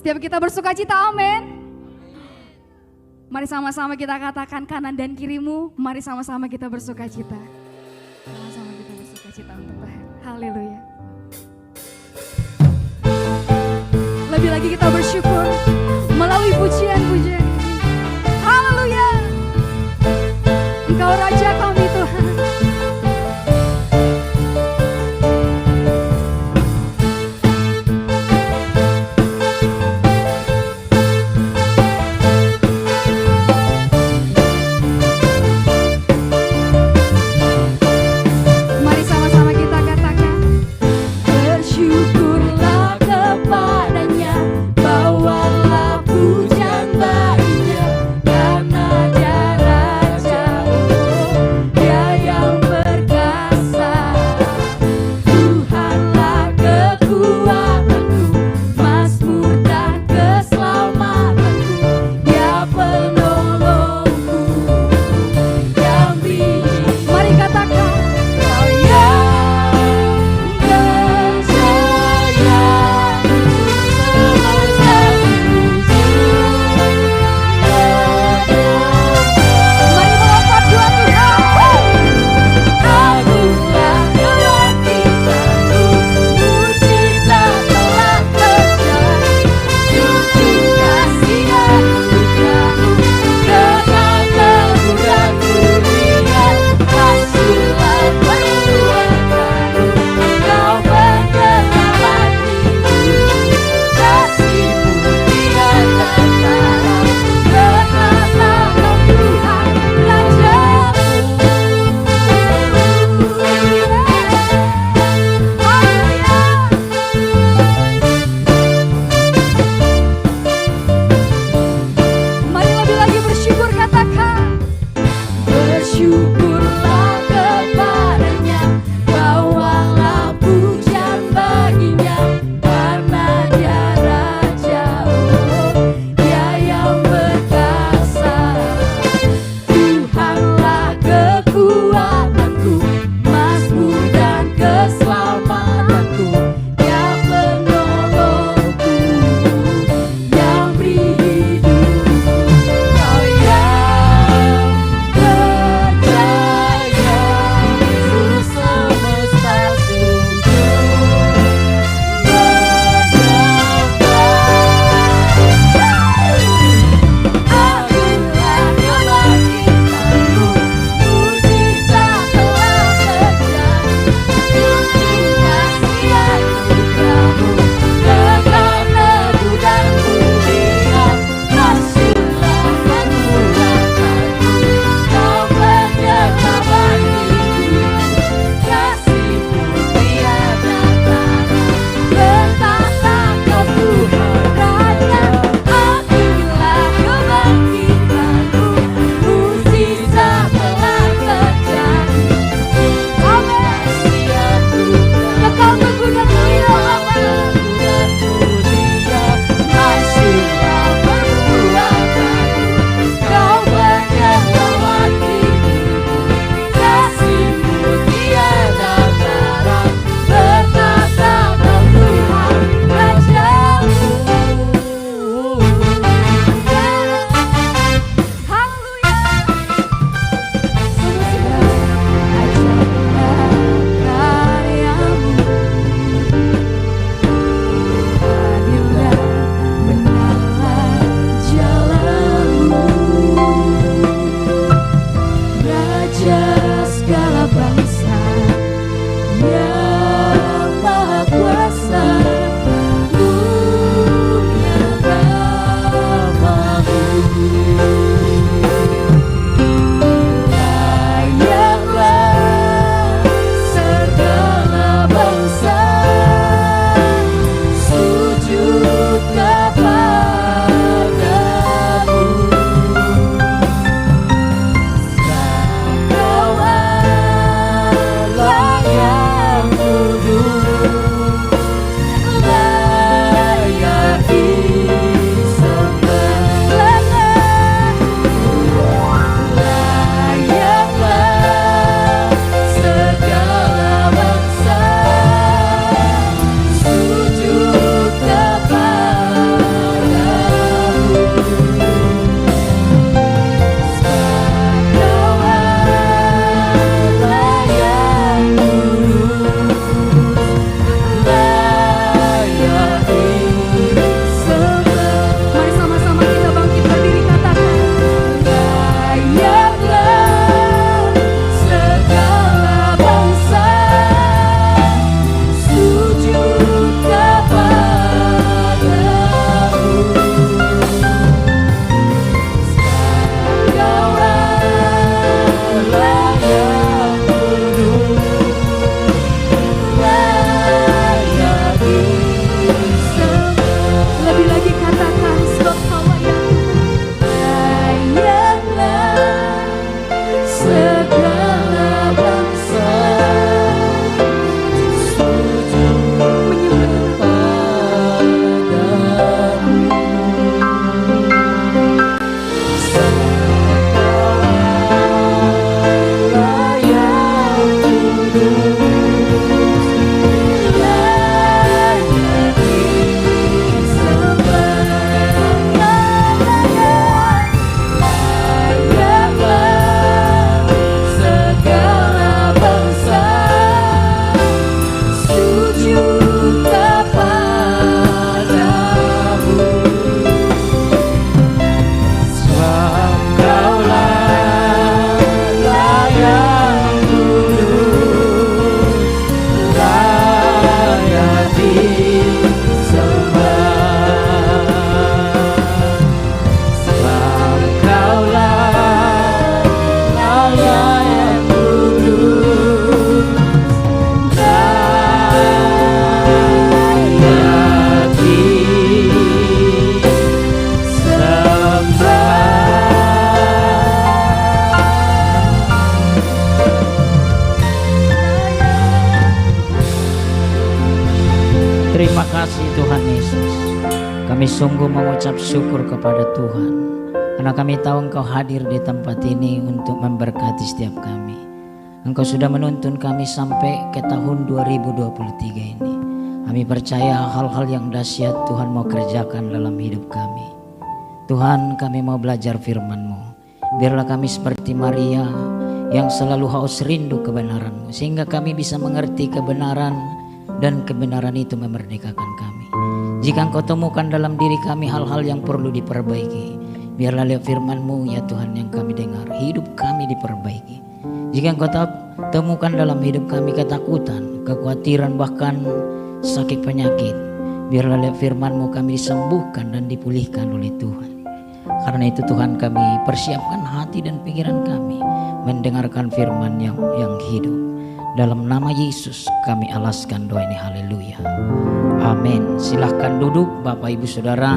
Setiap kita bersuka cita, amin. Mari sama-sama kita katakan kanan dan kirimu, mari sama-sama kita bersuka cita. Sama-sama kita bersuka cita untuk Tuhan. Haleluya. Lebih lagi kita bersyukur melalui pujian-pujian. Haleluya. Engkau Raja kami Tuhan. Bersyukurlah kepadanya, bawalah pujian bagi Kami sungguh mengucap syukur kepada Tuhan, karena kami tahu Engkau hadir di tempat ini untuk memberkati setiap kami. Engkau sudah menuntun kami sampai ke tahun 2023 ini. Kami percaya hal-hal yang dahsyat Tuhan mau kerjakan dalam hidup kami. Tuhan, kami mau belajar firman-Mu. Biarlah kami seperti Maria yang selalu haus rindu kebenaran-Mu, sehingga kami bisa mengerti kebenaran, dan kebenaran itu memerdekakan kami. Jika Engkau temukan dalam diri kami hal-hal yang perlu diperbaiki, biarlah lewat firman-Mu ya Tuhan yang kami dengar, hidup kami diperbaiki. Jika Engkau temukan dalam hidup kami ketakutan, kekhawatiran, bahkan sakit penyakit, biarlah lewat firman-Mu kami disembuhkan dan dipulihkan oleh Tuhan. Karena itu Tuhan, kami persiapkan hati dan pikiran kami mendengarkan firman yang hidup. Dalam nama Yesus kami alaskan doa ini, haleluya, amin. Silahkan duduk Bapak Ibu Saudara.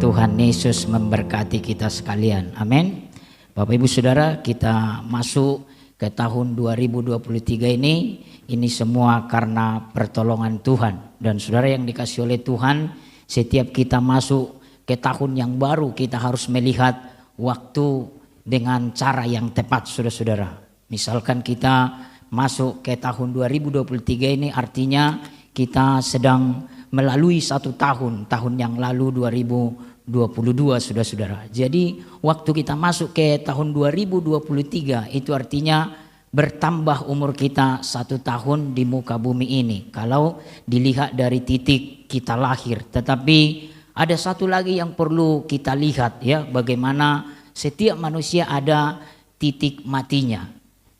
Tuhan Yesus memberkati kita sekalian, amin. Bapak Ibu Saudara, kita masuk ke tahun 2023 ini semua karena pertolongan Tuhan. Dan saudara yang dikasih oleh Tuhan, setiap kita masuk ke tahun yang baru, kita harus melihat waktu dengan cara yang tepat, saudara-saudara. Misalkan kita masuk ke tahun 2023 ini, artinya kita sedang melalui satu tahun yang lalu 2022, saudara-saudara. Jadi waktu kita masuk ke tahun 2023 itu artinya bertambah umur kita 1 tahun di muka bumi ini, kalau dilihat dari titik kita lahir. Tetapi ada satu lagi yang perlu kita lihat ya, bagaimana setiap manusia ada titik matinya.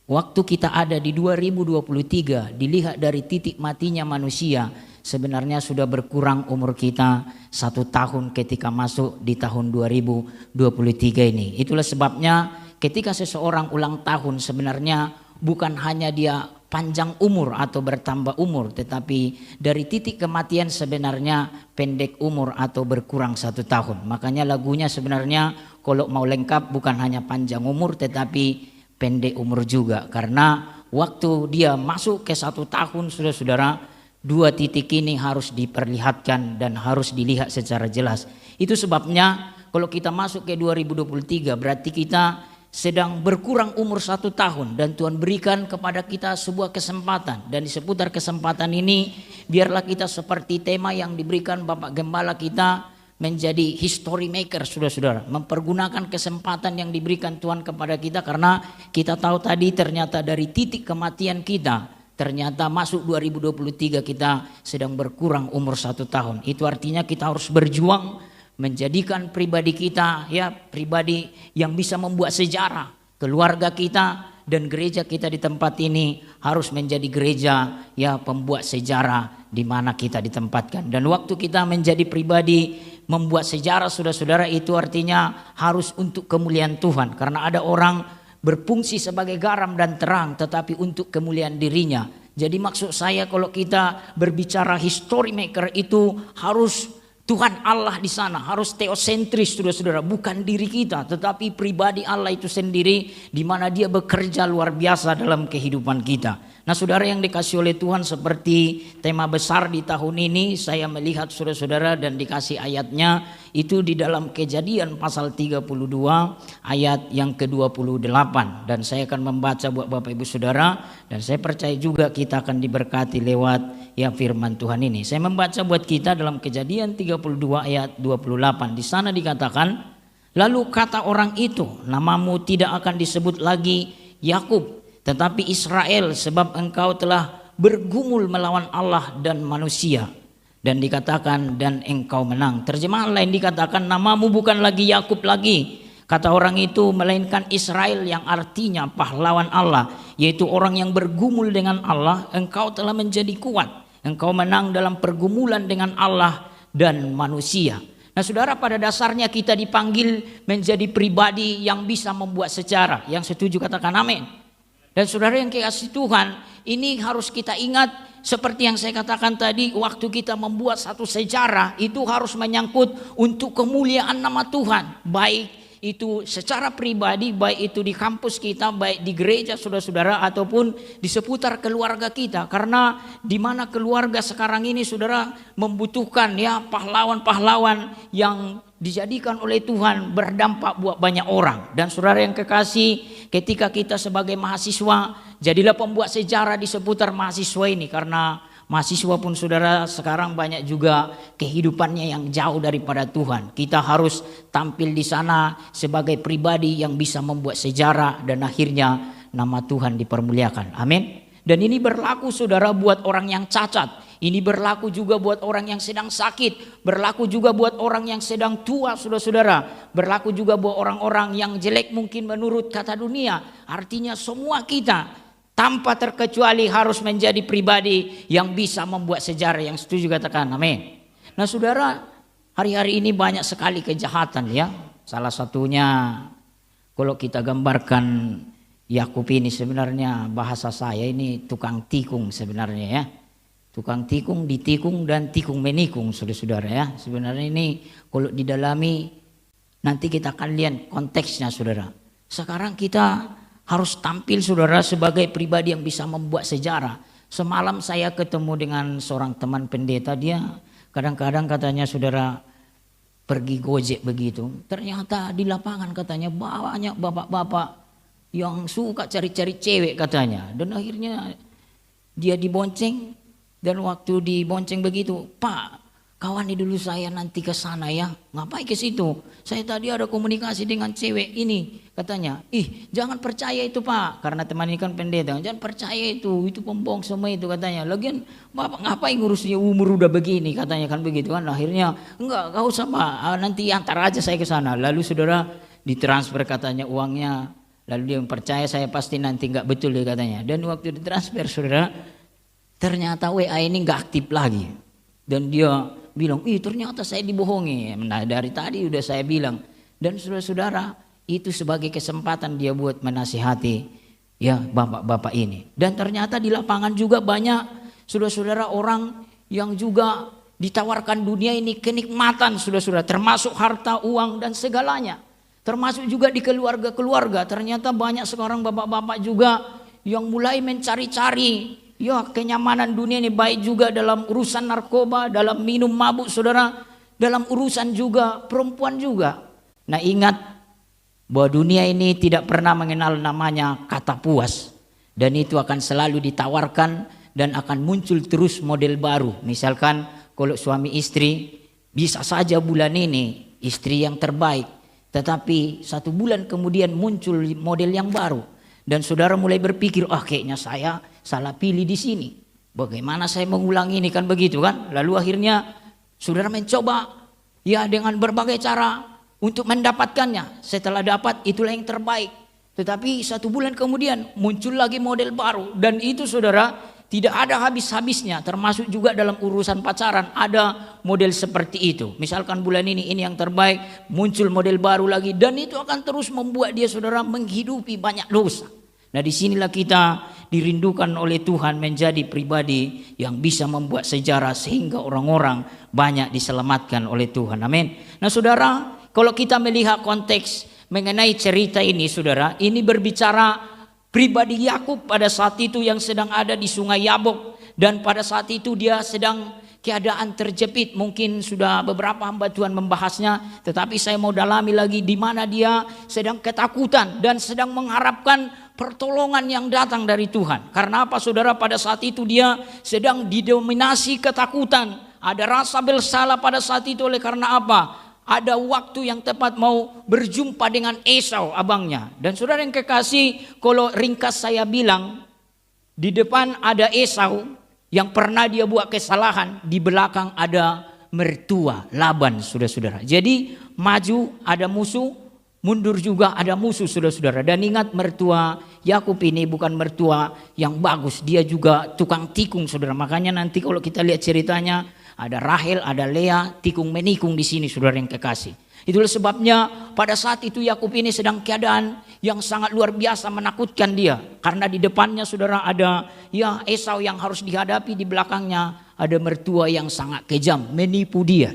Waktu kita ada di 2023, dilihat dari titik matinya manusia, sebenarnya sudah berkurang umur kita 1 tahun ketika masuk di tahun 2023 ini. Itulah sebabnya ketika seseorang ulang tahun, sebenarnya bukan hanya dia panjang umur atau bertambah umur, tetapi dari titik kematian sebenarnya pendek umur atau berkurang 1 tahun. Makanya lagunya sebenarnya kalau mau lengkap bukan hanya panjang umur tetapi pendek umur juga, karena waktu dia masuk ke 1 tahun, saudara-saudara, 2 titik ini harus diperlihatkan dan harus dilihat secara jelas. Itu sebabnya kalau kita masuk ke 2023 berarti kita sedang berkurang umur 1 tahun, dan Tuhan berikan kepada kita sebuah kesempatan. Dan di seputar kesempatan ini biarlah kita seperti tema yang diberikan Bapak Gembala kita, menjadi history maker, saudara-saudara, mempergunakan kesempatan yang diberikan Tuhan kepada kita. Karena kita tahu tadi ternyata dari titik kematian kita, ternyata masuk 2023 kita sedang berkurang umur 1 tahun. Itu artinya kita harus berjuang menjadikan pribadi kita ya pribadi yang bisa membuat sejarah. Keluarga kita dan gereja kita di tempat ini harus menjadi gereja ya pembuat sejarah di mana kita ditempatkan. Dan waktu kita menjadi pribadi membuat sejarah, saudara-saudara, itu artinya harus untuk kemuliaan Tuhan. Karena ada orang berfungsi sebagai garam dan terang tetapi untuk kemuliaan dirinya. Jadi maksud saya kalau kita berbicara history maker itu harus Tuhan Allah di sana, harus teosentris, saudara-saudara, bukan diri kita tetapi pribadi Allah itu sendiri, di mana dia bekerja luar biasa dalam kehidupan kita. Nah, saudara yang dikasih oleh Tuhan, seperti tema besar di tahun ini saya melihat saudara-saudara, dan dikasih ayatnya itu di dalam Kejadian pasal 32 ayat yang ke-28, dan saya akan membaca buat Bapak Ibu Saudara, dan saya percaya juga kita akan diberkati lewat ya firman Tuhan ini. Saya membaca buat kita dalam Kejadian 32 ayat 28. Di sana dikatakan, lalu kata orang itu, namamu tidak akan disebut lagi Yakub tetapi Israel, sebab engkau telah bergumul melawan Allah dan manusia. Dan dikatakan, dan engkau menang. Terjemahan lain dikatakan, namamu bukan lagi Yakub lagi, kata orang itu, melainkan Israel, yang artinya pahlawan Allah, yaitu orang yang bergumul dengan Allah. Engkau telah menjadi kuat, engkau menang dalam pergumulan dengan Allah dan manusia. Nah, saudara, pada dasarnya kita dipanggil menjadi pribadi yang bisa membuat sejarah. Yang setuju katakan amin. Dan saudara yang dikasihi Tuhan, ini harus kita ingat, seperti yang saya katakan tadi, waktu kita membuat satu sejarah itu harus menyangkut untuk kemuliaan nama Tuhan, baik itu secara pribadi, baik itu di kampus kita, baik di gereja saudara-saudara, ataupun di seputar keluarga kita. Karena di mana keluarga sekarang ini saudara membutuhkan ya pahlawan-pahlawan yang dijadikan oleh Tuhan berdampak buat banyak orang. Dan saudara yang kekasih, ketika kita sebagai mahasiswa, jadilah pembuat sejarah di seputar mahasiswa ini. Karena mahasiswa pun saudara sekarang banyak juga kehidupannya yang jauh daripada Tuhan. Kita harus tampil di sana sebagai pribadi yang bisa membuat sejarah dan akhirnya nama Tuhan dipermuliakan. Amin. Dan ini berlaku saudara buat orang yang cacat. Ini berlaku juga buat orang yang sedang sakit. Berlaku juga buat orang yang sedang tua saudara-saudara. Berlaku juga buat orang-orang yang jelek mungkin menurut kata dunia. Artinya semua kita tanpa terkecuali harus menjadi pribadi yang bisa membuat sejarah. Yang setuju katakan amin. Nah saudara, hari-hari ini banyak sekali kejahatan ya. Salah satunya kalau kita gambarkan Yakub ini, sebenarnya bahasa saya ini tukang tikung sebenarnya ya. Tukang tikung, ditikung dan tikung menikung saudara-saudara ya. Sebenarnya ini kalau didalami nanti kita akan lihat konteksnya saudara. Sekarang kita harus tampil saudara sebagai pribadi yang bisa membuat sejarah. Semalam saya ketemu dengan seorang teman pendeta, dia kadang-kadang katanya saudara pergi gojek begitu. Ternyata di lapangan katanya banyak bapak-bapak yang suka cari-cari cewek katanya. Dan akhirnya dia dibonceng, dan waktu dibonceng begitu, Pak, kawani dulu saya nanti ke sana ya. Ngapain ke situ? Saya tadi ada komunikasi dengan cewek ini. Katanya, jangan percaya itu Pak. Karena teman ini kan pendeta. Jangan percaya itu pembohong semua itu katanya. Lagian Bapak ngapain ngurusnya umur udah begini katanya kan begitu kan. Akhirnya, enggak usah Pak, nanti antar aja saya ke sana. Lalu saudara ditransfer katanya uangnya. Lalu dia percaya saya pasti nanti enggak betul dia katanya. Dan waktu ditransfer saudara, ternyata WA ini enggak aktif lagi. Dan dia bilang, ternyata saya dibohongi. Nah dari tadi udah saya bilang. Dan saudara-saudara, itu sebagai kesempatan dia buat menasihati ya bapak-bapak ini. Dan ternyata di lapangan juga banyak saudara-saudara orang yang juga ditawarkan dunia ini kenikmatan saudara-saudara. Termasuk harta, uang dan segalanya. Termasuk juga di keluarga-keluarga. Ternyata banyak sekarang bapak-bapak juga yang mulai mencari-cari ya kenyamanan dunia ini, baik juga dalam urusan narkoba, dalam minum mabuk saudara, dalam urusan juga perempuan juga. Nah ingat bahwa dunia ini tidak pernah mengenal namanya kata puas. Dan itu akan selalu ditawarkan dan akan muncul terus model baru. Misalkan kalau suami istri, bisa saja bulan ini istri yang terbaik, tetapi 1 bulan kemudian muncul model yang baru. Dan saudara mulai berpikir, kayaknya saya salah pilih di sini. Bagaimana saya mengulangi ini kan begitu kan? Lalu akhirnya saudara mencoba ya dengan berbagai cara untuk mendapatkannya. Setelah dapat itulah yang terbaik. Tetapi 1 bulan kemudian muncul lagi model baru. Dan itu saudara tidak ada habis-habisnya. Termasuk juga dalam urusan pacaran ada model seperti itu. Misalkan bulan ini yang terbaik, muncul model baru lagi. Dan itu akan terus membuat dia saudara menghidupi banyak dosa. Nah disinilah kita dirindukan oleh Tuhan menjadi pribadi yang bisa membuat sejarah sehingga orang-orang banyak diselamatkan oleh Tuhan. Amin. Nah saudara, kalau kita melihat konteks mengenai cerita ini saudara, ini berbicara pribadi Yakub pada saat itu yang sedang ada di Sungai Yabok. Dan pada saat itu dia sedang keadaan terjepit. Mungkin sudah beberapa hamba Tuhan membahasnya, tetapi saya mau dalami lagi di mana dia sedang ketakutan dan sedang mengharapkan pertolongan yang datang dari Tuhan. Karena apa saudara? Pada saat itu dia sedang didominasi ketakutan. Ada rasa bersalah pada saat itu. Oleh karena apa? Ada waktu yang tepat mau berjumpa dengan Esau abangnya. Dan saudara yang kekasih, kalau ringkas saya bilang, di depan ada Esau yang pernah dia buat kesalahan, di belakang ada mertua Laban saudara-saudara. Jadi maju ada musuh, mundur juga ada musuh saudara-saudara. Dan ingat, mertua Yakub ini bukan mertua yang bagus, dia juga tukang tikung saudara. Makanya nanti kalau kita lihat ceritanya, ada Rahel, ada Lea, tikung menikung di sini saudara yang kekasih. Itulah sebabnya pada saat itu Yakub ini sedang keadaan yang sangat luar biasa menakutkan dia. Karena di depannya saudara ada ya Esau yang harus dihadapi, di belakangnya ada mertua yang sangat kejam menipu dia.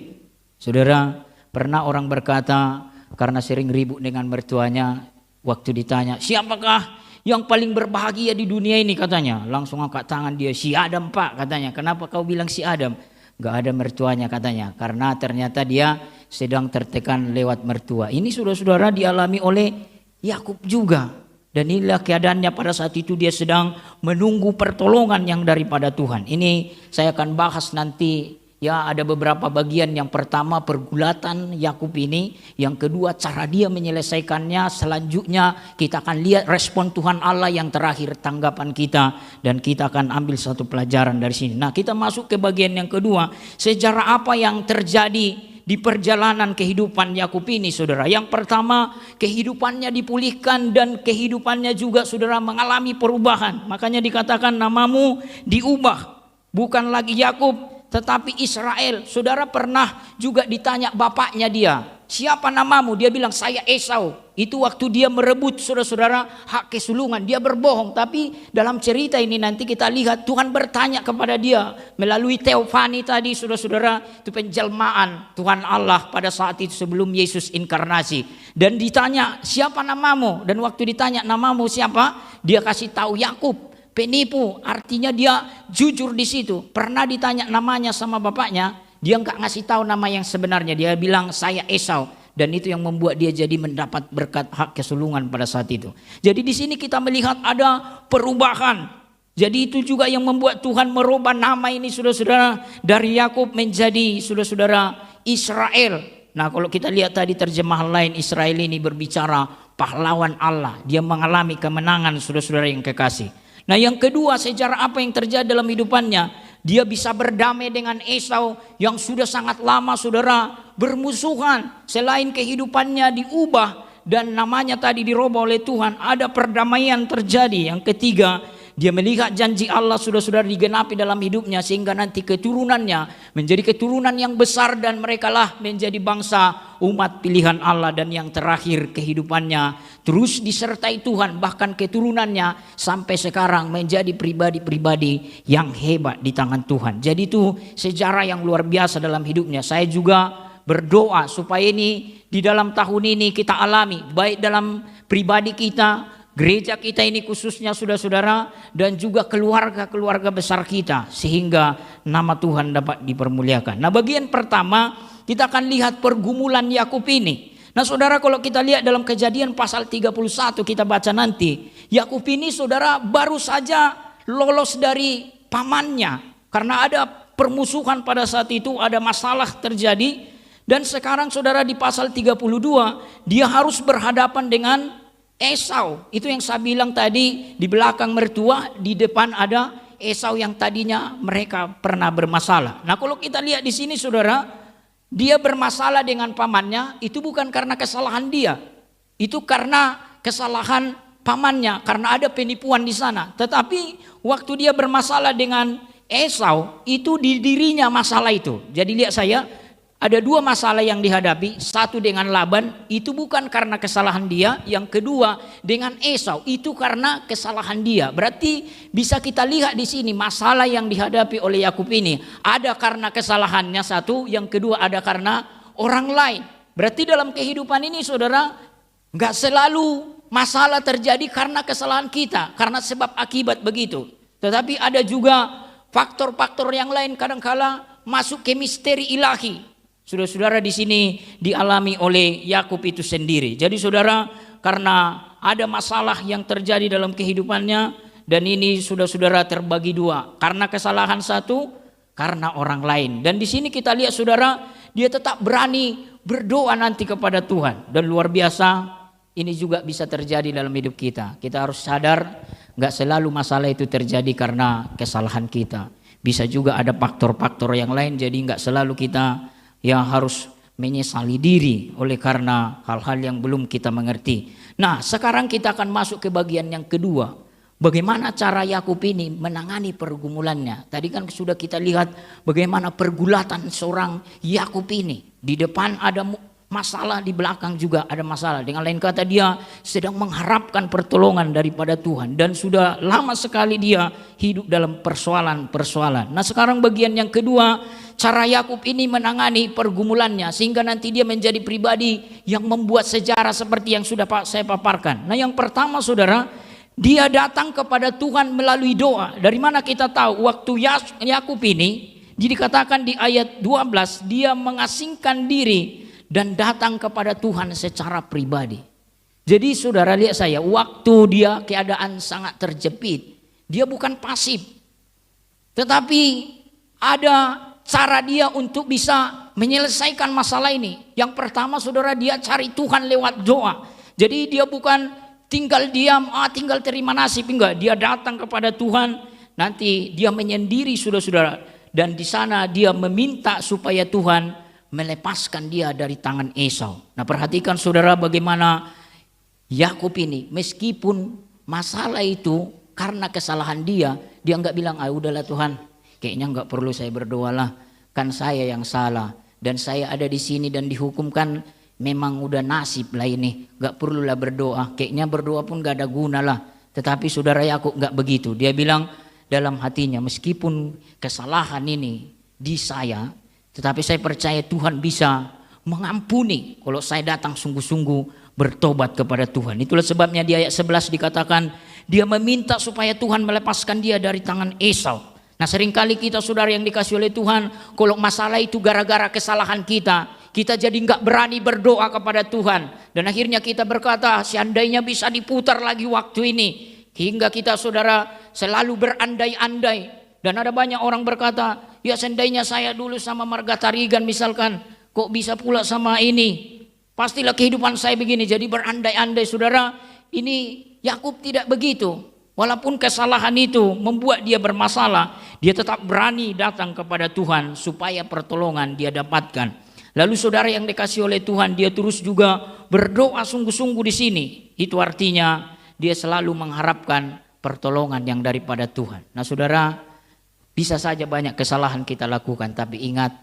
Saudara, pernah orang berkata karena sering ribut dengan mertuanya. Waktu ditanya, siapakah yang paling berbahagia di dunia ini katanya, langsung angkat tangan dia, si Adam Pak katanya. Kenapa kau bilang si Adam? Gak ada mertuanya katanya, karena ternyata dia sedang tertekan lewat mertua. Ini saudara-saudara dialami oleh Yakub juga. Dan inilah keadaannya pada saat itu, dia sedang menunggu pertolongan yang daripada Tuhan. Ini saya akan bahas nanti. Ya, ada beberapa bagian. Yang pertama pergulatan Yakub ini, yang kedua cara dia menyelesaikannya, selanjutnya kita akan lihat respon Tuhan Allah, yang terakhir tanggapan kita, dan kita akan ambil satu pelajaran dari sini. Nah, kita masuk ke bagian yang kedua, sejarah apa yang terjadi di perjalanan kehidupan Yakub ini, saudara. Yang pertama, kehidupannya dipulihkan dan kehidupannya juga, saudara, mengalami perubahan. Makanya dikatakan namamu diubah, bukan lagi Yakub tetapi Israel. Saudara pernah juga ditanya bapaknya dia, siapa namamu? Dia bilang saya Esau. Itu waktu dia merebut, saudara-saudara, hak kesulungan. Dia berbohong. Tapi dalam cerita ini nanti kita lihat Tuhan bertanya kepada dia melalui teofani tadi, saudara-saudara. Itu penjelmaan Tuhan Allah pada saat itu sebelum Yesus inkarnasi. Dan ditanya siapa namamu? Dan waktu ditanya namamu siapa, dia kasih tahu Yakub. Penipu, artinya dia jujur di situ. Pernah ditanya namanya sama bapaknya, dia nggak ngasih tahu nama yang sebenarnya. Dia bilang saya Esau, dan itu yang membuat dia jadi mendapat berkat hak kesulungan pada saat itu. Jadi di sini kita melihat ada perubahan. Jadi itu juga yang membuat Tuhan merubah nama ini, saudara-saudara, dari Yakub menjadi, saudara-saudara, Israel. Nah, kalau kita lihat tadi terjemahan lain, Israel ini berbicara pahlawan Allah. Dia mengalami kemenangan, saudara-saudara yang kekasih. Nah, yang kedua, sejarah apa yang terjadi dalam hidupannya? Dia bisa berdamai dengan Esau yang sudah sangat lama, saudara, bermusuhan. Selain kehidupannya diubah dan namanya tadi dirubah oleh Tuhan, ada perdamaian terjadi. Yang ketiga, dia melihat janji Allah sudah digenapi dalam hidupnya, sehingga nanti keturunannya menjadi keturunan yang besar, dan merekalah menjadi bangsa umat pilihan Allah. Dan yang terakhir, kehidupannya terus disertai Tuhan, bahkan keturunannya sampai sekarang menjadi pribadi-pribadi yang hebat di tangan Tuhan. Jadi itu sejarah yang luar biasa dalam hidupnya. Saya juga berdoa supaya ini di dalam tahun ini kita alami, baik dalam pribadi kita, gereja kita ini khususnya, saudara-saudara, dan juga keluarga-keluarga besar kita, sehingga nama Tuhan dapat dipermuliakan. Nah, bagian pertama kita akan lihat pergumulan Yakub ini. Nah, saudara, kalau kita lihat dalam Kejadian pasal 31 kita baca nanti, Yakub ini, saudara, baru saja lolos dari pamannya karena ada permusuhan pada saat itu, ada masalah terjadi, dan sekarang, saudara, di pasal 32 dia harus berhadapan dengan Esau. Itu yang saya bilang tadi, di belakang mertua, di depan ada Esau yang tadinya mereka pernah bermasalah. Nah, kalau kita lihat di sini, saudara, dia bermasalah dengan pamannya itu bukan karena kesalahan dia. Itu karena kesalahan pamannya, karena ada penipuan di sana. Tetapi waktu dia bermasalah dengan Esau, itu di dirinya masalah itu. Jadi lihat saya, ada dua masalah yang dihadapi. Satu dengan Laban, itu bukan karena kesalahan dia. Yang kedua dengan Esau, itu karena kesalahan dia. Berarti bisa kita lihat di sini masalah yang dihadapi oleh Yakub ini ada karena kesalahannya satu, yang kedua ada karena orang lain. Berarti dalam kehidupan ini, saudara, nggak selalu masalah terjadi karena kesalahan kita, karena sebab akibat begitu. Tetapi ada juga faktor-faktor yang lain kadangkala masuk ke misteri ilahi. Saudara-saudara, di sini dialami oleh Yakub itu sendiri. Jadi, saudara, karena ada masalah yang terjadi dalam kehidupannya, dan ini saudara-saudara terbagi dua, karena kesalahan satu, karena orang lain. Dan di sini kita lihat, saudara, dia tetap berani berdoa nanti kepada Tuhan. Dan luar biasa, ini juga bisa terjadi dalam hidup kita. Kita harus sadar, nggak selalu masalah itu terjadi karena kesalahan kita. Bisa juga ada faktor-faktor yang lain. Jadi nggak selalu kita harus menyesali diri oleh karena hal-hal yang belum kita mengerti. Nah, sekarang kita akan masuk ke bagian yang kedua. Bagaimana cara Yakub ini menangani pergumulannya. Tadi kan sudah kita lihat bagaimana pergulatan seorang Yakub ini. Di depan ada masalah di belakang juga ada masalah. Dengan lain kata, dia sedang mengharapkan pertolongan daripada Tuhan. Dan sudah lama sekali dia hidup dalam persoalan-persoalan. Nah sekarang bagian yang kedua, cara Yakub ini menangani pergumulannya. Sehingga nanti dia menjadi pribadi yang membuat sejarah seperti yang sudah saya paparkan. Nah yang pertama saudara, dia datang kepada Tuhan melalui doa. Dari mana kita tahu? Waktu Yakub ini dikatakan di ayat 12, dia mengasingkan diri dan datang kepada Tuhan secara pribadi. Jadi saudara lihat saya, waktu dia keadaan sangat terjepit, dia bukan pasif. Tetapi ada cara dia untuk bisa menyelesaikan masalah ini. Yang pertama saudara, dia cari Tuhan lewat doa. Jadi dia bukan tinggal diam, tinggal terima nasib, enggak. Dia datang kepada Tuhan, nanti dia menyendiri saudara-saudara. Dan di sana dia meminta supaya Tuhan melepaskan dia dari tangan Esau. Nah perhatikan saudara bagaimana Yakub ini, meskipun masalah itu karena kesalahan dia nggak bilang, udahlah Tuhan, kayaknya nggak perlu saya berdoa lah, kan saya yang salah dan saya ada di sini dan dihukumkan, memang udah nasib lah ini, nggak perlulah berdoa, kayaknya berdoa pun nggak ada guna lah. Tetapi saudara Yakub nggak begitu, dia bilang dalam hatinya, meskipun kesalahan ini di saya, tetapi saya percaya Tuhan bisa mengampuni kalau saya datang sungguh-sungguh bertobat kepada Tuhan. Itulah sebabnya di ayat 11 dikatakan dia meminta supaya Tuhan melepaskan dia dari tangan Esau. Nah seringkali kita saudara yang dikasih oleh Tuhan, kalau masalah itu gara-gara kesalahan kita jadi nggak berani berdoa kepada Tuhan. Dan akhirnya kita berkata, seandainya bisa diputar lagi waktu ini. Hingga kita saudara selalu berandai-andai. Dan ada banyak orang berkata, ya seandainya saya dulu sama Marga Tarigan misalkan, kok bisa pula sama ini, pastilah kehidupan saya begini. Jadi berandai-andai saudara. Ini Yakub tidak begitu. Walaupun kesalahan itu membuat dia bermasalah, dia tetap berani datang kepada Tuhan supaya pertolongan dia dapatkan. Lalu saudara yang dikasih oleh Tuhan, dia terus juga berdoa sungguh-sungguh di sini. Itu artinya dia selalu mengharapkan pertolongan yang daripada Tuhan. Nah saudara, bisa saja banyak kesalahan kita lakukan, tapi ingat,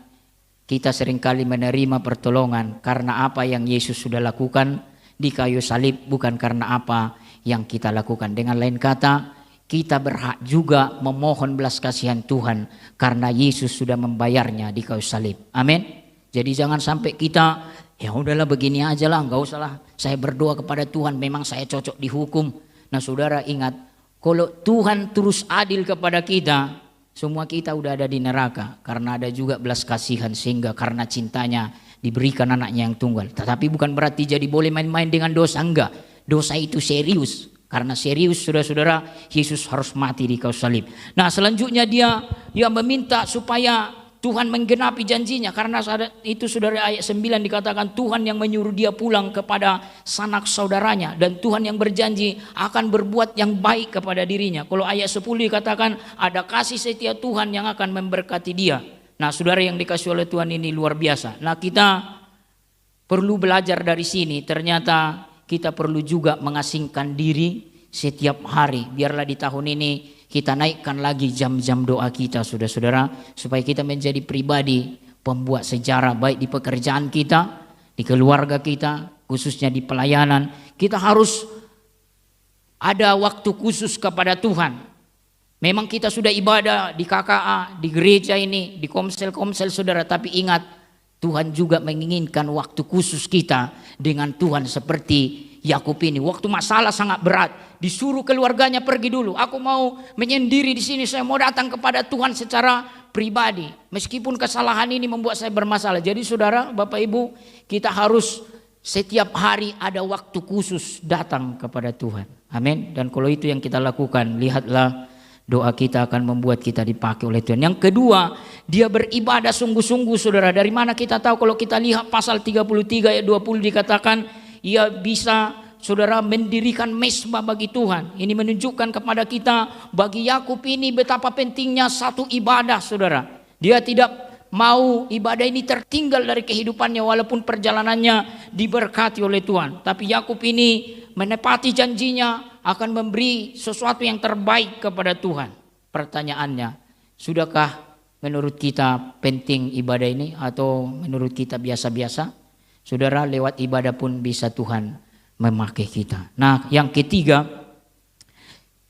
kita seringkali menerima pertolongan karena apa yang Yesus sudah lakukan di kayu salib, bukan karena apa yang kita lakukan. Dengan lain kata, kita berhak juga memohon belas kasihan Tuhan karena Yesus sudah membayarnya di kayu salib. Amin. Jadi jangan sampai kita, ya udahlah begini aja lah, nggak usah lah saya berdoa kepada Tuhan, memang saya cocok dihukum. Nah saudara ingat, kalau Tuhan terus adil kepada kita, semua kita udah ada di neraka. Karena ada juga belas kasihan, sehingga karena cintanya diberikan anaknya yang tunggal. Tetapi bukan berarti jadi boleh main-main dengan dosa, enggak. Dosa itu serius. Karena serius saudara-saudara, Yesus harus mati di kayu salib. Nah selanjutnya dia meminta supaya Tuhan menggenapi janjinya. Karena itu saudara ayat 9 dikatakan Tuhan yang menyuruh dia pulang kepada sanak saudaranya. Dan Tuhan yang berjanji akan berbuat yang baik kepada dirinya. Kalau ayat 10 dikatakan ada kasih setia Tuhan yang akan memberkati dia. Nah saudara yang dikasih oleh Tuhan ini luar biasa. Nah kita perlu belajar dari sini. Ternyata kita perlu juga mengasingkan diri setiap hari. Biarlah di tahun ini kita naikkan lagi jam-jam doa kita saudara-saudara, supaya kita menjadi pribadi pembuat sejarah baik di pekerjaan kita, di keluarga kita, khususnya di pelayanan. Kita harus ada waktu khusus kepada Tuhan. Memang kita sudah ibadah di KKA, di gereja ini, di komsel-komsel saudara, tapi ingat Tuhan juga menginginkan waktu khusus kita dengan Tuhan seperti Yakub ini. Waktu masalah sangat berat, disuruh keluarganya pergi dulu. Aku mau menyendiri di sini, saya mau datang kepada Tuhan secara pribadi. Meskipun kesalahan ini membuat saya bermasalah. Jadi saudara, Bapak Ibu, kita harus setiap hari ada waktu khusus datang kepada Tuhan. Amin. Dan kalau itu yang kita lakukan, lihatlah doa kita akan membuat kita dipakai oleh Tuhan. Yang kedua, dia beribadah sungguh-sungguh saudara. Dari mana kita tahu? Kalau kita lihat pasal 33 ayat 20 dikatakan ia bisa saudara mendirikan mezbah bagi Tuhan. Ini menunjukkan kepada kita, bagi Yakub ini betapa pentingnya satu ibadah saudara. Dia tidak mau ibadah ini tertinggal dari kehidupannya walaupun perjalanannya diberkati oleh Tuhan. Tapi Yakub ini menepati janjinya akan memberi sesuatu yang terbaik kepada Tuhan. Pertanyaannya, sudahkah menurut kita penting ibadah ini atau menurut kita biasa-biasa? saudara, lewat ibadah pun bisa Tuhan memakai kita. Nah, yang ketiga,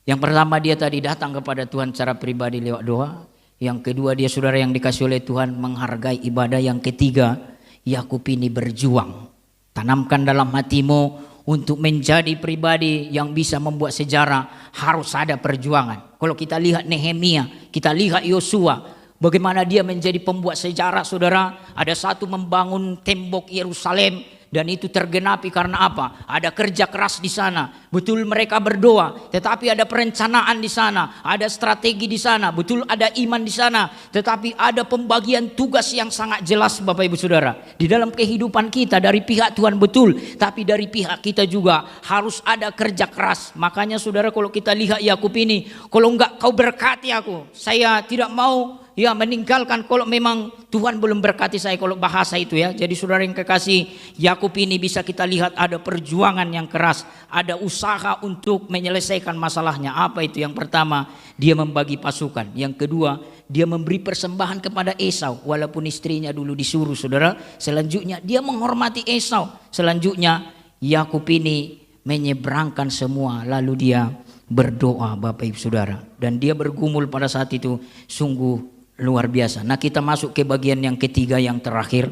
yang pertama dia tadi datang kepada Tuhan secara pribadi lewat doa. Yang kedua dia, saudara, yang dikasih oleh Tuhan menghargai ibadah. Yang ketiga, Yakub ini berjuang. Tanamkan dalam hatimu untuk menjadi pribadi yang bisa membuat sejarah harus ada perjuangan. Kalau kita lihat Nehemia, kita lihat Yosua, bagaimana dia menjadi pembuat sejarah, saudara. Ada satu membangun tembok Yerusalem, dan itu tergenapi karena apa? Ada kerja keras di sana. Betul mereka berdoa, tetapi ada perencanaan di sana, ada strategi di sana, betul ada iman di sana, tetapi ada pembagian tugas yang sangat jelas, Bapak Ibu Saudara. Di dalam kehidupan kita dari pihak Tuhan betul, tapi dari pihak kita juga harus ada kerja keras. Makanya saudara, kalau kita lihat Yakub ini, kalau enggak kau berkati aku, saya tidak mau meninggalkan kalau memang Tuhan belum berkati saya, kalau bahasa itu ya. Jadi saudara yang kekasih, Yakub ini bisa kita lihat ada perjuangan yang keras, ada usaha untuk menyelesaikan masalahnya. Apa itu? Yang pertama, dia membagi pasukan. Yang kedua, dia memberi persembahan kepada Esau walaupun istrinya dulu disuruh, saudara. Selanjutnya dia menghormati Esau. Selanjutnya Yakub ini menyeberangkan semua, lalu dia berdoa, Bapak Ibu Saudara, dan dia bergumul pada saat itu sungguh luar biasa. Nah, kita masuk ke bagian yang ketiga, yang terakhir.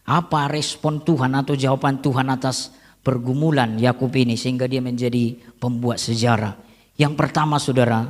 Apa respon Tuhan atau jawaban Tuhan atas pergumulan Yakub ini sehingga dia menjadi pembuat sejarah? Yang pertama, saudara,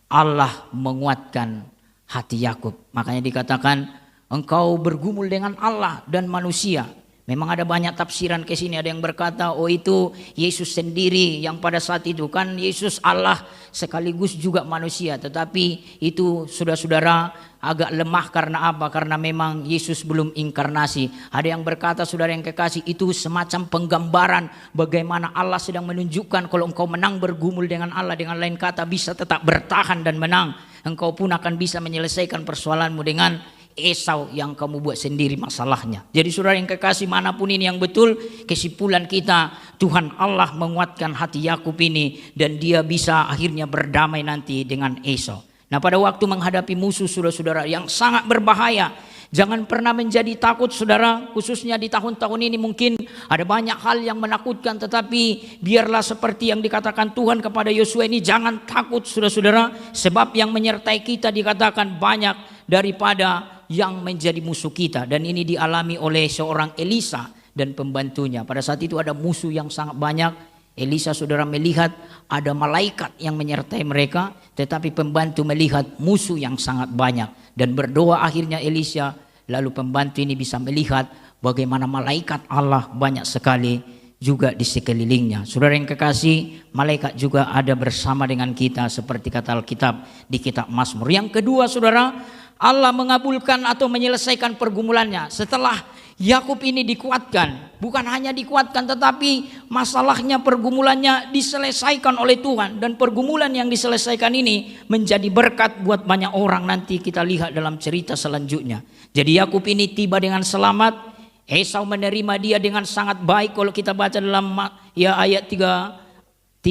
Allah menguatkan hati Yakub. Makanya dikatakan engkau bergumul dengan Allah dan manusia. Memang ada banyak tafsiran ke sini. Ada yang berkata, oh itu Yesus sendiri yang pada saat itu, kan Yesus Allah sekaligus juga manusia. Tetapi itu saudara-saudara agak lemah karena apa? Karena memang Yesus belum inkarnasi. Ada yang berkata, saudara yang kekasih, itu semacam penggambaran bagaimana Allah sedang menunjukkan kalau engkau menang bergumul dengan Allah, dengan lain kata bisa tetap bertahan dan menang, engkau pun akan bisa menyelesaikan persoalanmu dengan Esau yang kamu buat sendiri masalahnya. Jadi saudara yang kekasih, manapun ini yang betul, kesimpulan kita, Tuhan Allah menguatkan hati Yakub ini dan dia bisa akhirnya berdamai nanti dengan Esau. Nah, pada waktu menghadapi musuh, saudara-saudara, yang sangat berbahaya, jangan pernah menjadi takut, saudara. Khususnya di tahun-tahun ini mungkin ada banyak hal yang menakutkan, tetapi biarlah seperti yang dikatakan Tuhan kepada Yosua ini, jangan takut, saudara-saudara, sebab yang menyertai kita dikatakan banyak daripada yang menjadi musuh kita. Dan ini dialami oleh seorang Elisa dan pembantunya. Pada saat itu ada musuh yang sangat banyak. Elisa, saudara, melihat ada malaikat yang menyertai mereka, tetapi pembantu melihat musuh yang sangat banyak. Dan berdoa akhirnya Elisa, lalu pembantu ini bisa melihat bagaimana malaikat Allah banyak sekali juga di sekelilingnya. Saudara yang kekasih, malaikat juga ada bersama dengan kita seperti kata Alkitab di kitab Mazmur. Yang kedua, saudara, Allah mengabulkan atau menyelesaikan pergumulannya. Setelah Yakub ini dikuatkan, bukan hanya dikuatkan, tetapi masalahnya, pergumulannya diselesaikan oleh Tuhan. Dan pergumulan yang diselesaikan ini menjadi berkat buat banyak orang. Nanti kita lihat dalam cerita selanjutnya. Jadi Yakub ini tiba dengan selamat. Esau menerima dia dengan sangat baik. Kalau kita baca dalam ayat 34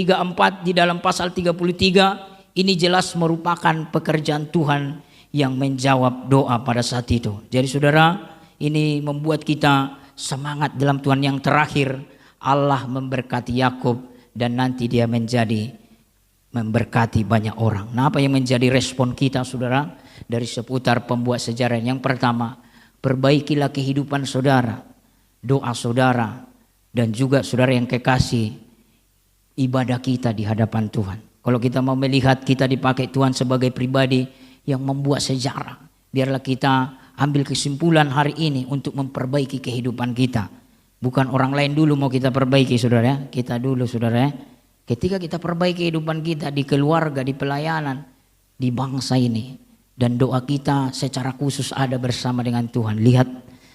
di dalam pasal 33, ini jelas merupakan pekerjaan Tuhan yang menjawab doa pada saat itu. Jadi saudara, ini membuat kita semangat dalam Tuhan. Yang terakhir, Allah memberkati Yakub dan nanti dia menjadi memberkati banyak orang. Nah, apa yang menjadi respon kita, saudara, dari seputar pembuat sejarah? Yang pertama, perbaikilah kehidupan saudara, doa saudara, dan juga saudara yang kekasih, ibadah kita di hadapan Tuhan. Kalau kita mau melihat kita dipakai Tuhan sebagai pribadi yang membuat sejarah, biarlah kita ambil kesimpulan hari ini untuk memperbaiki kehidupan kita. Bukan orang lain dulu mau kita perbaiki, saudara ya. Kita dulu, saudara ya. Ketika kita perbaiki kehidupan kita di keluarga, di pelayanan, di bangsa ini, dan doa kita secara khusus ada bersama dengan Tuhan, lihat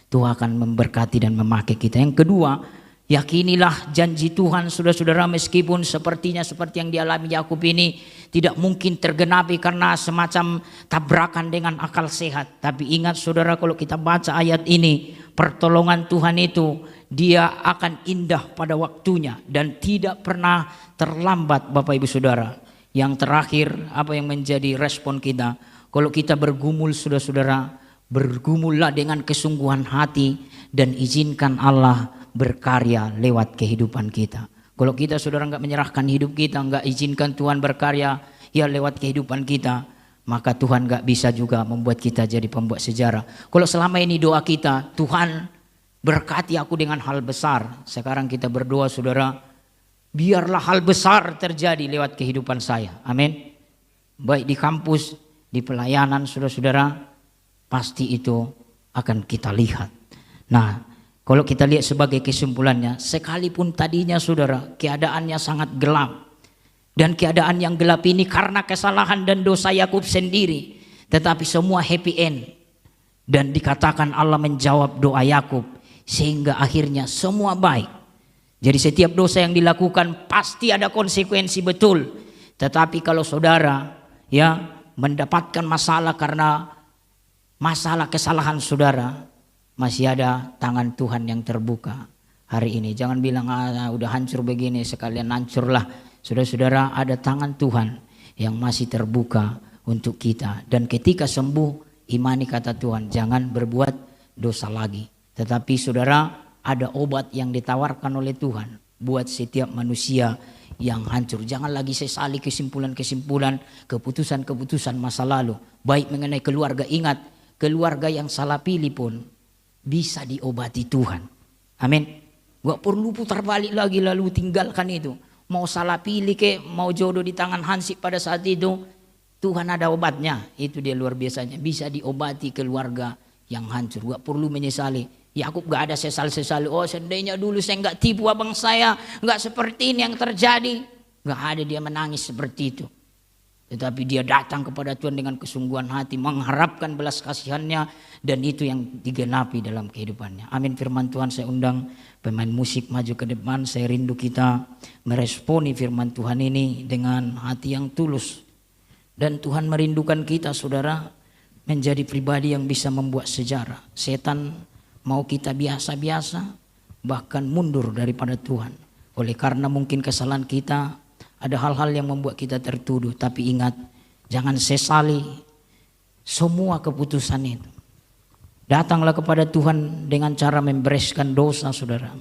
Tuhan akan memberkati dan memakai kita. Yang kedua, yakinilah janji Tuhan, saudara-saudara, meskipun sepertinya seperti yang dialami Yakub ini tidak mungkin tergenapi karena semacam tabrakan dengan akal sehat. Tapi ingat saudara, kalau kita baca ayat ini, pertolongan Tuhan itu dia akan indah pada waktunya dan tidak pernah terlambat, Bapak Ibu Saudara. Yang terakhir, apa yang menjadi respon kita? Kalau kita bergumul, saudara-saudara, Bergumullah dengan kesungguhan hati dan izinkan Allah berkarya lewat kehidupan kita. Kalau kita saudara nggak menyerahkan hidup kita, nggak izinkan Tuhan berkarya ya lewat kehidupan kita, maka Tuhan nggak bisa juga membuat kita jadi pembuat sejarah. Kalau selama ini doa kita, Tuhan berkati aku dengan hal besar. Sekarang kita berdoa saudara, biarlah hal besar terjadi lewat kehidupan saya. Amin. Baik di kampus, di pelayanan saudara-saudara, pasti itu akan kita lihat. Nah, kalau kita lihat sebagai kesimpulannya, sekalipun tadinya saudara keadaannya sangat gelap, dan keadaan yang gelap ini karena kesalahan dan dosa Yakub sendiri, tetapi semua happy end. Dan dikatakan Allah menjawab doa Yakub sehingga akhirnya semua baik. Jadi setiap dosa yang dilakukan pasti ada konsekuensi betul. Tetapi kalau saudara ya mendapatkan masalah karena masalah kesalahan saudara, masih ada tangan Tuhan yang terbuka hari ini. Jangan bilang udah hancur begini sekalian hancurlah. Saudara-saudara, ada tangan Tuhan yang masih terbuka untuk kita. Dan ketika sembuh, imani kata Tuhan, jangan berbuat dosa lagi. Tetapi saudara, ada obat yang ditawarkan oleh Tuhan buat setiap manusia yang hancur. Jangan lagi sesali kesimpulan-kesimpulan, keputusan-keputusan masa lalu. Baik mengenai keluarga, ingat, keluarga yang salah pilih pun bisa diobati Tuhan. Amin. Gak perlu putar balik lagi lalu tinggalkan itu. Mau salah pilih ke, mau jodoh di tangan Hansip pada saat itu, Tuhan ada obatnya. Itu dia luar biasanya. Bisa diobati keluarga yang hancur. Gak perlu menyesali. Yakub gak ada sesal-sesali. Oh seandainya dulu saya gak tipu abang saya, gak seperti ini yang terjadi. Gak ada dia menangis seperti itu. Tetapi dia datang kepada Tuhan dengan kesungguhan hati, mengharapkan belas kasihannya, dan itu yang digenapi dalam kehidupannya. Amin. Firman Tuhan, saya undang pemain musik maju ke depan. Saya rindu kita meresponi firman Tuhan ini dengan hati yang tulus. Dan Tuhan merindukan kita saudara menjadi pribadi yang bisa membuat sejarah. Setan mau kita biasa-biasa, bahkan mundur daripada Tuhan. Oleh karena mungkin kesalahan kita, ada hal-hal yang membuat kita tertuduh. Tapi ingat, jangan sesali semua keputusan itu. Datanglah kepada Tuhan dengan cara membereskan dosa saudara.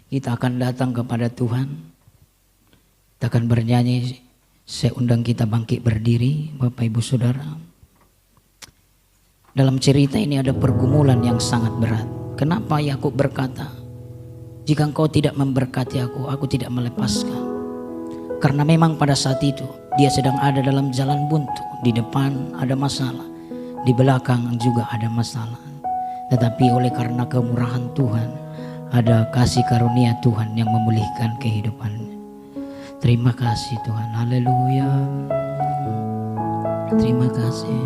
Kita akan datang kepada Tuhan. Kita akan bernyanyi. Saya undang kita bangkit berdiri Bapak Ibu Saudara. Dalam cerita ini ada pergumulan yang sangat berat. Kenapa Yakub berkata, jika engkau tidak memberkati aku tidak melepaskan. Karena memang pada saat itu dia sedang ada dalam jalan buntu. Di depan ada masalah, di belakang juga ada masalah. Tetapi oleh karena kemurahan Tuhan, ada kasih karunia Tuhan yang memulihkan kehidupannya. Terima kasih Tuhan, haleluya. Terima kasih.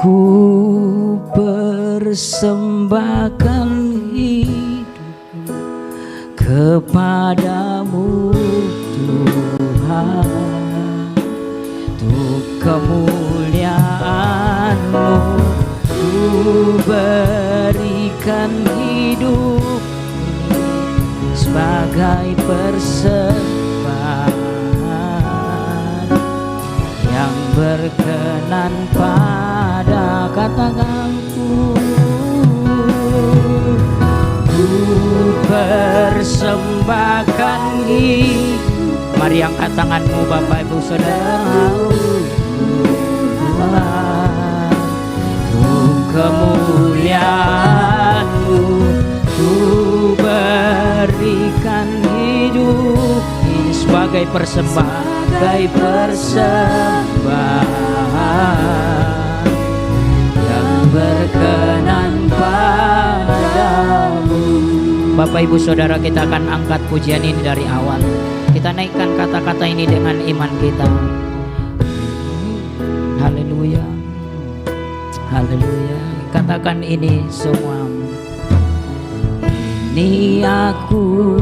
Ku persembahkan hidup kepadamu Tuhan, untuk kemuliaan-Mu ku berikan hidup sebagai persembahan yang berkenan pada katakanku. Ku persembahkan hidup. Mari angkat tanganmu Bapak Ibu Saudara. Untuk kemuliaan-Mu ku berikan hidup ini sebagai persembahan yang berkenan padamu. Bapak Ibu Saudara, kita akan angkat pujian ini dari awal. Kita naikkan kata-kata ini dengan iman kita. Haleluya, haleluya. Katakan ini semua. Ini aku,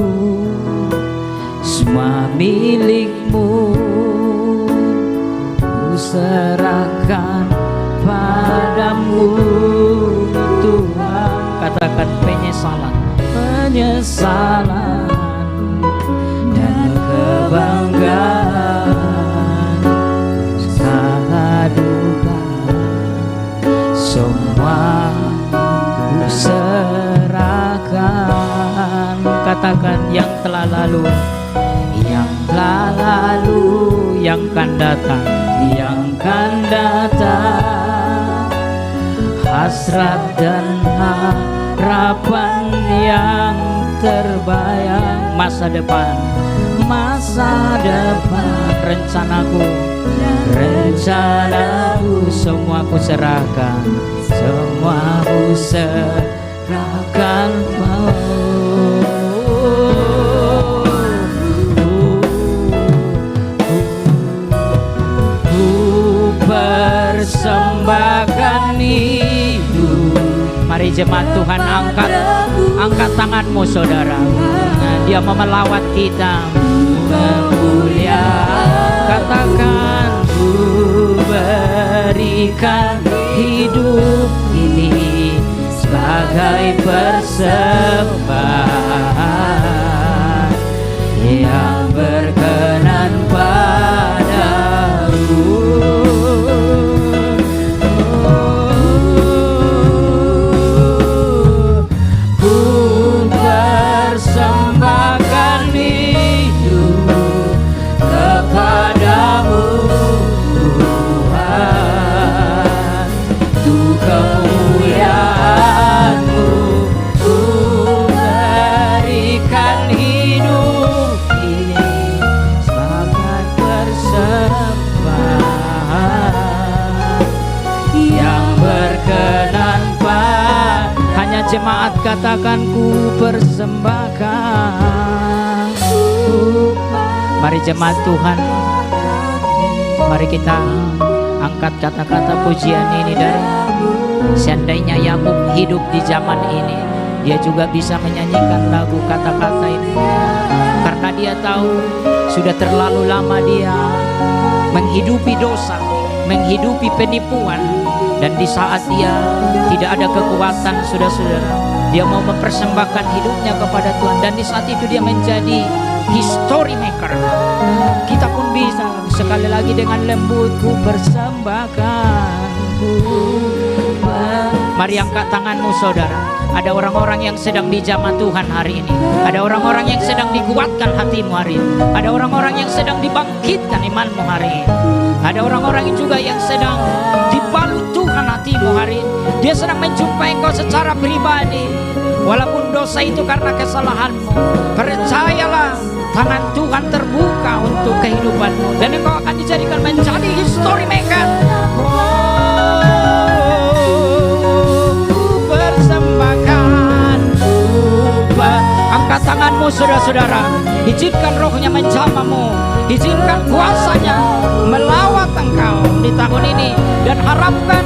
semua milik-Mu, ku serahkan padamu Tuhan. Katakan penyesalan dan kebanggaan semua ku serahkan. Katakan yang telah lalu, yang telah lalu, yang kan datang, yang kan datang. Hasrat dan harapan yang terbayang, masa depan, masa depan, rencanaku, rencanaku, semua ku serahkan, semua ku serahkan. Ku persembahkan hidup. Mari jemaat Tuhan, angkat tanganmu saudara. Dia mau melawat kita. Mulia, katakan ku berikan hidup ini sebagai persembahan yang berkenan padamu. Jemaat katakan ku persembahkan. Mari jemaat Tuhan, mari kita angkat kata-kata pujian ini. Dan seandainya Yakub hidup di zaman ini, dia juga bisa menyanyikan lagu kata-kata ini, karena dia tahu sudah terlalu lama dia menghidupi dosa, menghidupi penipuan. Dan di saat dia tidak ada kekuatan, saudara-saudara, dia mau mempersembahkan hidupnya kepada Tuhan. Dan di saat itu dia menjadi history maker. Kita pun bisa sekali lagi dengan lembut ku persembahkan. Mari angkat tanganmu saudara. Ada orang-orang yang sedang dijamah Tuhan hari ini. Ada orang-orang yang sedang dikuatkan hatimu hari ini. Ada orang-orang yang sedang dibangkitkan imanmu hari ini. Ada orang-orang juga yang sedang dibalut Tuhan hatimu hari ini. Dia sedang menjumpai engkau secara pribadi. Walaupun dosa itu karena kesalahanmu, percayalah, tangan Tuhan terbuka untuk kehidupanmu. Dan engkau akan dijadikan menjadi history maker. Angkat tanganmu saudara-saudara. Izinkan rohnya menjamahmu. Izinkan kuasanya melawat engkau di tahun ini. Dan harapkan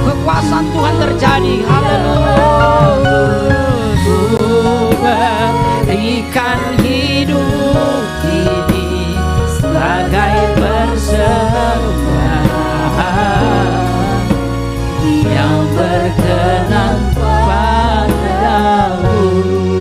kekuasaan Tuhan terjadi. Haleluya. Berikan hidup ini sebagai persembahan yang berkenan